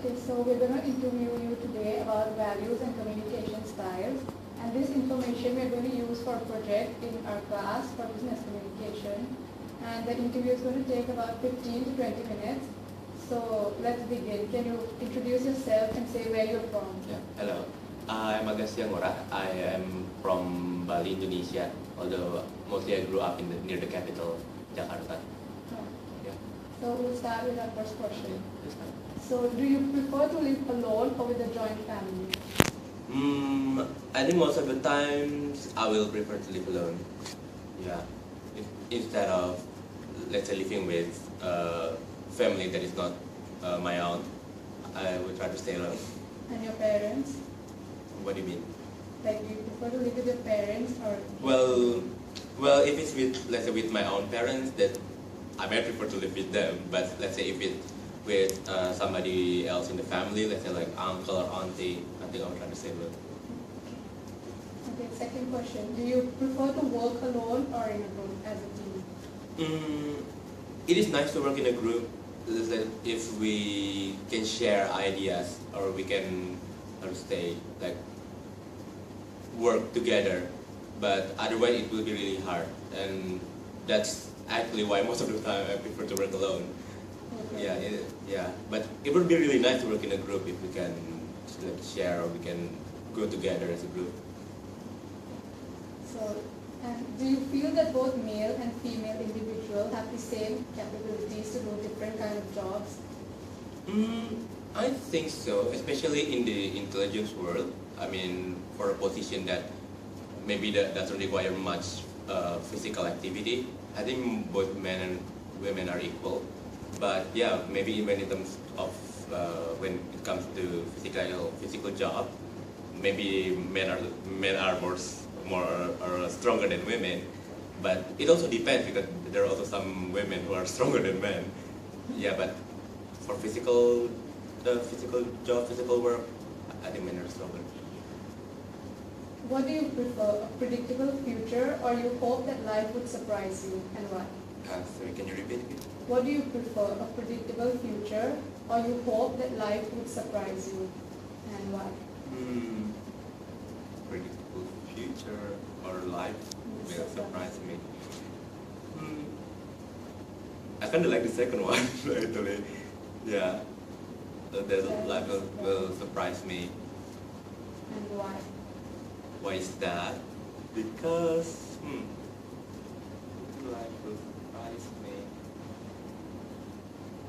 Okay, so we're going to interview you today about values and communication styles. And this information we're going to use for a project in our class for business communication. And the interview is going to take about 15 to 20 minutes. So let's begin. Can you introduce yourself and say where you're from? Yeah. Hello, I'm Agastya. I am from Bali, Indonesia. Although mostly I grew up near the capital, Jakarta. Oh. Yeah. So we'll start with our first question. This time. So do you prefer to live alone or with a joint family? I think most of the times I will prefer to live alone. Yeah. Instead of, let's say, living with a family that is not my own, I would try to stay alone. And your parents? What do you mean? Like, do you prefer to live with your parents or? Well, if it's with, let's say, with my own parents, that I might prefer to live with them. But let's say if it's with somebody else in the family, let's say like uncle or auntie, I think I would try to stay alone. Okay, second question. Do you prefer to work alone or in a group as a team? It is nice to work in a group if we can share ideas or we can, how to say, like work together. But otherwise, it will be really hard, and that's actually why most of the time I prefer to work alone. Okay. Yeah. But it would be really nice to work in a group if we can like, share or we can go together as a group. So, and do you feel that both male and female individuals have the same capabilities to do different kind of jobs? I think so, especially in the intelligence world. I mean, for a position that maybe that doesn't require much physical activity, I think both men and women are equal. But yeah, maybe when in terms of when it comes to physical job, maybe men are more or stronger than women. But it also depends because there are also some women who are stronger than men. Yeah, but for physical work, I think men are stronger. What do you prefer, a predictable future or you hope that life would surprise you, and why? Sorry, can you repeat it? What do you prefer, a predictable future or you hope that life would surprise you, and why? Predictable future or life will surprise me. I kind of like the second one actually. Yeah, that life will surprise me. And why? Why is that? Because life will surprise me.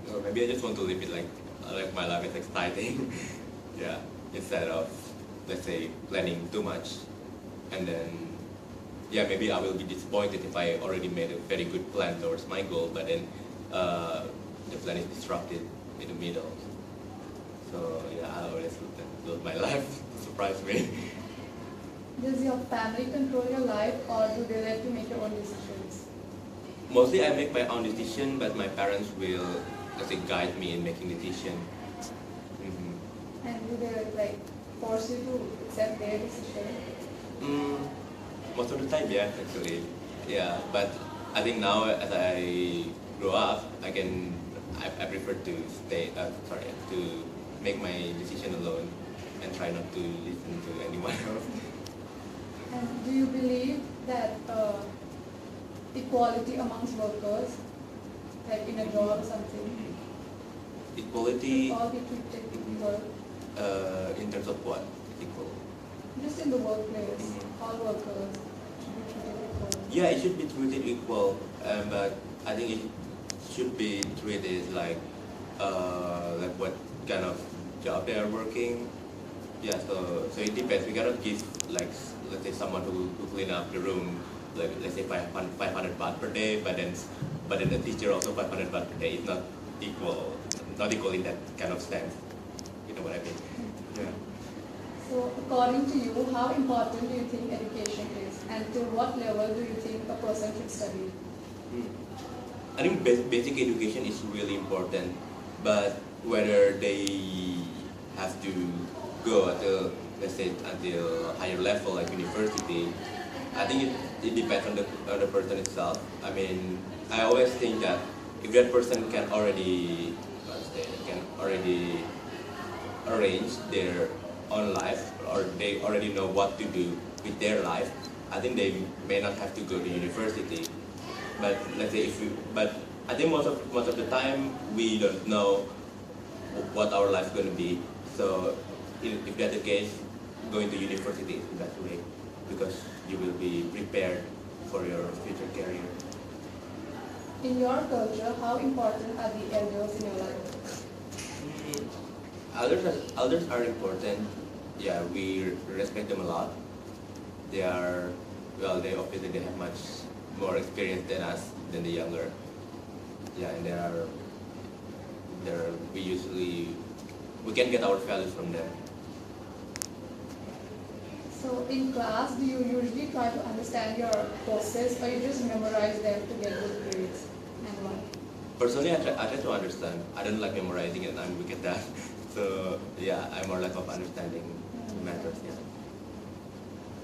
Or maybe I just want to live it like my life is exciting. Yeah, instead of, let's say, planning too much, and then yeah, maybe I will be disappointed if I already made a very good plan towards my goal, but then the plan is disrupted in the middle. So yeah, I always build my life to surprise me. Does your family control your life or do they let you make your own decisions? Mostly I make my own decision, but my parents will, let's say, guide me in making decisions. And do they like force you to accept their decision? Most of the time, yeah, actually. Yeah, but I think now as I grow up, I prefer to to make my decision alone and try not to listen to anyone else. And do you believe that equality amongst workers, like in a job or something? Equality. Equality treated equal. In terms of what? Equal. Just in the workplace, all workers should be treated equal. Yeah, it should be treated equal, but I think it should be treated like what kind of job they are working. Yeah, so it depends. We cannot give like, let's say, someone who clean up the room, like let's say 500 baht per day, but then the teacher also 500 baht per day. It's not equal in that kind of sense. You know what I mean? Yeah. So according to you, how important do you think education is, and to what level do you think a person should study? I think basic education is really important, but whether they have to go until, let's say, until higher level like university, I think it depends on the person itself. I mean, I always think that if that person can already arrange their own life, or they already know what to do with their life, I think they may not have to go to university. But let's say but I think most of the time we don't know what our life is going to be. So if that's the case, going to university is the best way, because you will be prepared for your future career. In your culture, how important are the elders in your life? Elders are important. Yeah, we respect them a lot. They are, well, they obviously they have much more experience than us, than the younger. Yeah, and we can get our values from them. So in class, do you usually try to understand your courses, or you just memorize them to get good grades? And why? Personally, I try to understand. I don't like memorizing it, and I'm weak at that. So yeah, I'm more like of understanding matters. Yeah.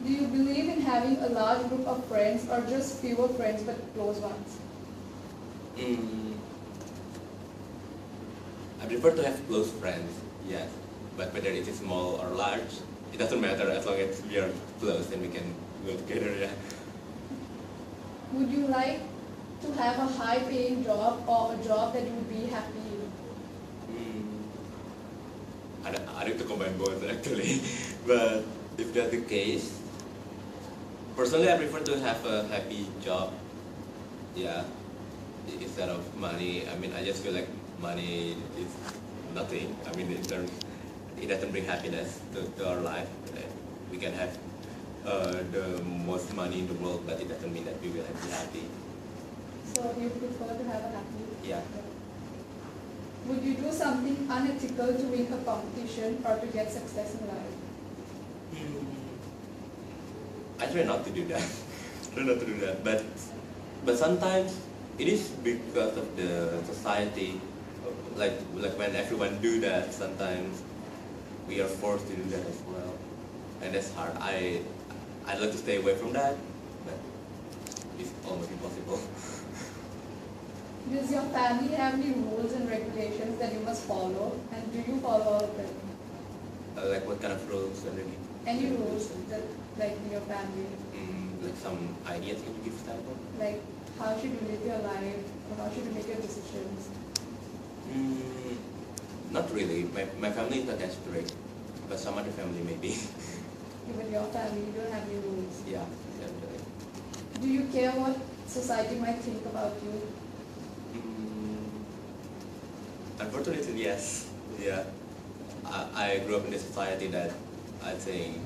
Do you believe in having a large group of friends, or just fewer friends but close ones? I prefer to have close friends, yes. But whether it is small or large, it doesn't matter as long as we are close and we can go together. Yeah. Would you like to have a high-paying job, or a job that you would be happy in? I like to combine both actually, but if that's the case, personally I prefer to have a happy job. Yeah, instead of money. I mean, I just feel like money is nothing. I mean, in terms, it doesn't bring happiness to our life. We can have the most money in the world, but it doesn't mean that we will be happy. So you prefer to have a happy? Yeah. Would you do something unethical to win a competition or to get success in life? I try not to do that. Try not to do that, but sometimes it is because of the society. Like when everyone do that, sometimes we are forced to do that as well, and that's hard. I'd like to stay away from that, but it's almost impossible. Does your family have any rules and regulations that you must follow, and do you follow all of them? Like what kind of rules and regulations? Any rules that, like in your family? Like some ideas, can you give example? Like how should you live your life, or how should you make your decisions? Not really. My family is not that strict, but some other family maybe. Even your family, you don't have any rules. Yeah, definitely. Do you care what society might think about you? Unfortunately, yes. Yeah. I grew up in a society that I think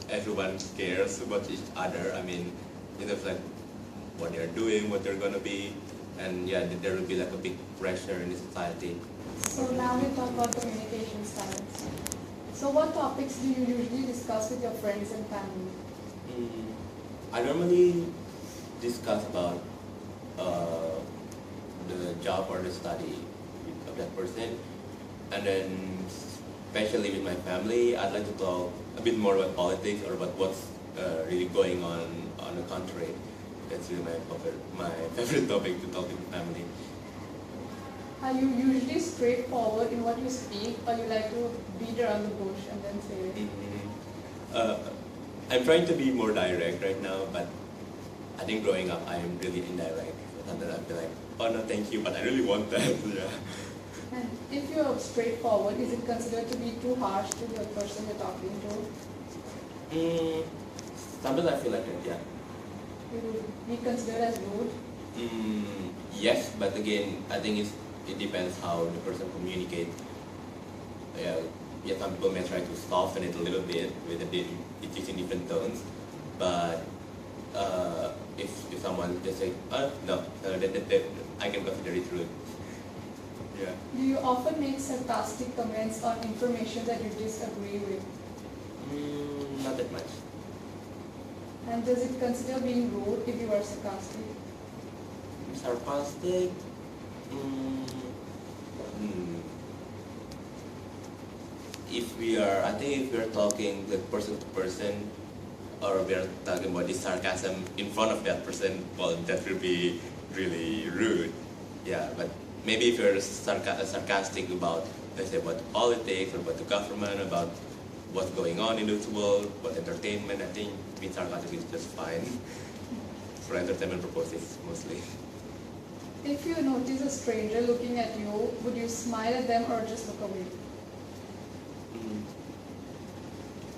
everyone cares about each other. I mean, it's like what they're doing, what they're gonna be, and yeah, there will be like a big pressure in the society. So now we talk about communication styles. So what topics do you usually discuss with your friends and family? I normally discuss about the job or the study of that person, and then especially with my family, I'd like to talk a bit more about politics or about what's really going on the country. That's really my favorite topic to talk with the family. Are you usually straightforward in what you speak, or you like to beat around the bush and then say it? I'm trying to be more direct right now, but I think growing up I'm really indirect. Sometimes I'll be like, oh no, thank you, but I really want that. Yeah. And if you're straightforward, is it considered to be too harsh to the person you're talking to? Sometimes I feel like it, yeah. It would be considered as rude? Yes, but again, I think it depends how the person communicates. Yeah, some people may try to soften it a little bit with it's using different tones, but if someone just say, no, that I can consider it rude. Yeah. Do you often make sarcastic comments on information that you disagree with? Not that much. And does it consider being rude if you are sarcastic? Sarcastic? I think if we are talking like person to person, or we are talking about this sarcasm in front of that person, well, that will be really rude. Yeah, but maybe if you're sarcastic about, let's say, about politics or about the government, about what's going on in this world, about entertainment, I think being sarcastic is just fine. For entertainment purposes, mostly. If you notice a stranger looking at you, would you smile at them or just look away?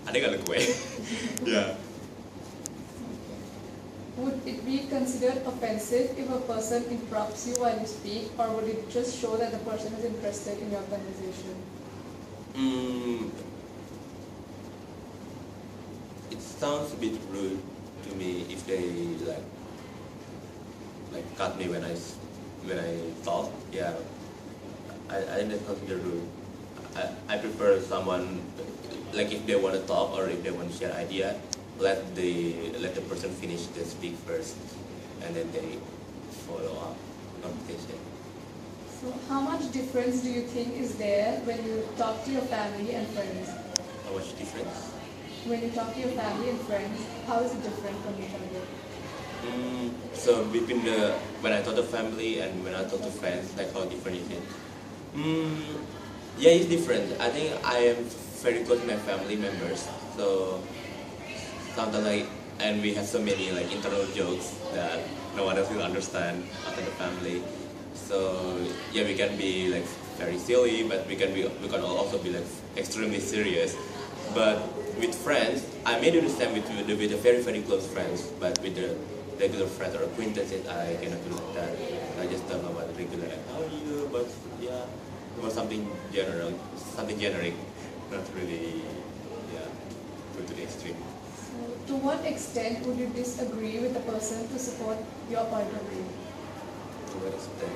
I think I look away. Yeah. Would it be considered offensive if a person interrupts you while you speak, or would it just show that the person is interested in your conversation? It sounds a bit rude to me if they like cut me when I talk. Yeah, I think that's considered rude. I prefer someone, like if they want to talk or if they want to share idea, let the person finish the speak first, and then they follow up conversation. So how much difference do you think is there when you talk to your family and friends? How much difference? When you talk to your family and friends, how is it different from each other? So between when I talk to family and when I talk to friends, like how different is it? Yeah, it's different. I think I am very close to my family members, so sometimes and we have so many like internal jokes that no one else will understand after the family. So yeah, we can be like very silly, but we can also be like extremely serious. But with friends, I may do the same with the very close friends, but with the regular friends or acquaintances, I cannot do like that. I just talk about regular, like, how are you? But yeah, about something general, something generic, not really, yeah, go to the extreme. So to what extent would you disagree with the person to support your point of view? To what extent?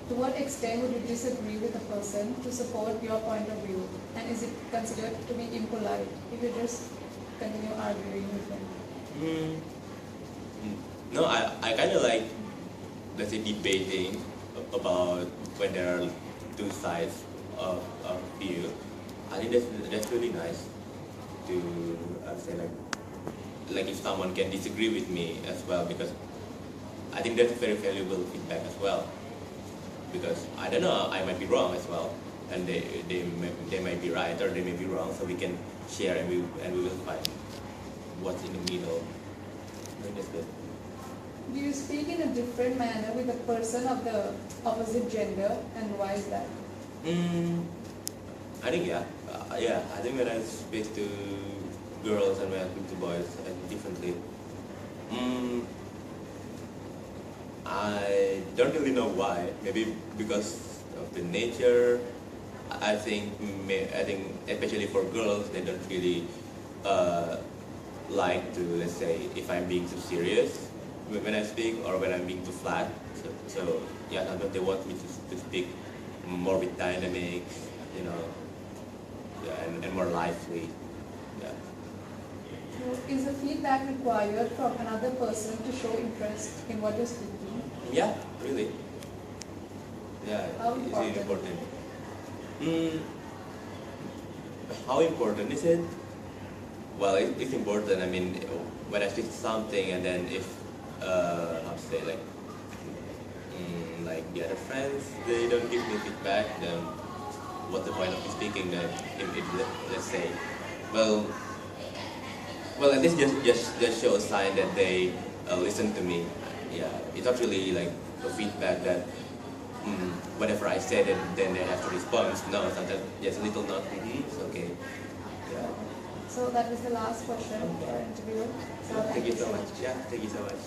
To what extent would you disagree with a person to support your point of view? And is it considered to be impolite if you just continue arguing with them? No, I kind of like, let's say, debating about when there are two sides of view. I think that's really nice to, I'd say, like if someone can disagree with me as well, because I think that's very valuable feedback as well. Because I don't know, I might be wrong as well, and they might be right or they may be wrong. So we can share and we will find what's in the middle. I think that's good. Do you speak in a different manner with a person of the opposite gender, and why is that? I think yeah. I think when I speak to girls and when I speak to boys, I think differently. I don't really know why. Maybe because of the nature. I think especially for girls, they don't really like to, let's say, if I'm being too serious when I speak or when I'm being too flat. So yeah, sometimes they want me to speak more with dynamics, you know, yeah, and more lively. Yeah. So is the feedback required from another person to show interest in what you're speaking? Yeah, really. Yeah, How it's important? really important. How important is it? Well, it's important. I mean, when I speak something and then if, how to say, like the other friends, they don't give me feedback, then what's the point of me speaking then? If let's say, well, at least just show a sign that they listen to me. Yeah, it's not really like a feedback that whatever I said then they have to respond. No, sometimes just a little nod. It's okay. Yeah. So that is the last question for our interview. So Thank you so much. Yeah, thank you so much.